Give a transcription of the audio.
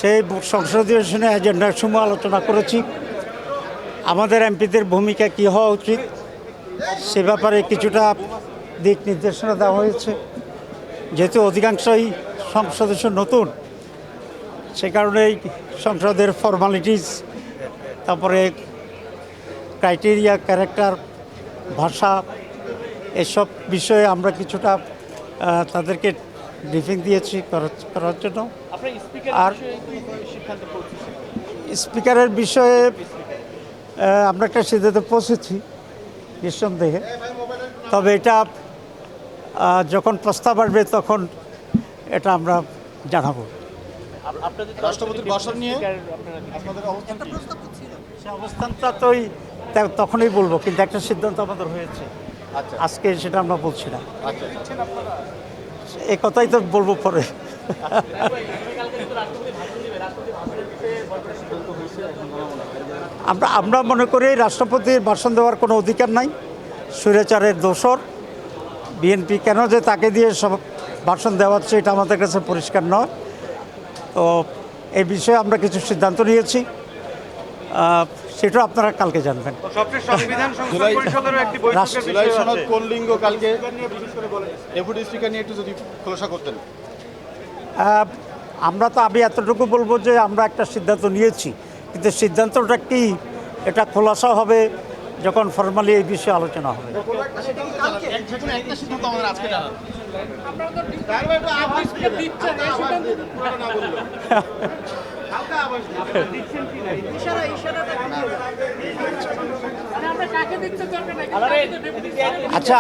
সেই সংসদীয় অধিবেশনে এজেন্ডার সমূহ আলোচনা করেছি। আমাদের এমপিদের ভূমিকা কী হওয়া উচিত সে ব্যাপারে কিছুটা দিক নির্দেশনা দেওয়া হয়েছে। যেহেতু অধিকাংশই সদস্য নতুন, সে কারণেই সংসদের ফর্মালিটিস, তারপরে ক্রাইটেরিয়া, ক্যারেক্টার, ভাষা, এসব বিষয়ে আমরা কিছুটা তাদেরকে ব্রিফিং দিয়েছি করার জন্য। আর স্পিকারের বিষয়ে আমরা একটা সিদ্ধান্তে পৌঁছেছি নিঃসন্দেহে, তবে এটা যখন প্রস্তাব আসবে তখন এটা আমরা জানাবো। রাষ্ট্রপতির ভাষণ নিয়ে সে অবস্থানটা তো তখনই বলবো, কিন্তু একটা সিদ্ধান্ত আমাদের হয়েছে। আজকে সেটা আমরা বলছি না, এই কথাই তো বলবো পরে। আমরা মনে করি রাষ্ট্রপতির ভাষণ দেওয়ার কোনো অধিকার নাই। স্বৈরাচারের দোসর বিএনপি কেন যে তাকে দিয়ে সব ভাষণ দেওয়াচ্ছে এটা আমাদের কাছে পরিষ্কার নয়। তো এই বিষয়ে আমরা কিছু সিদ্ধান্ত নিয়েছি, সেটা আপনারা কালকে জানবেন। জুলাই সনদ কোন লিঙ্গ কালকে ডেপুটি স্পিকার নিয়ে একটু যদি খোলাসা করতেন। আমি এতটুকু বলবো যে আমরা একটা সিদ্ধান্ত নিয়েছি, কিন্তু সিদ্ধান্তটা কি এটা খোলাসা হবে যখন ফর্মালি এই বিষয়ে আলোচনা হবে। আচ্ছা,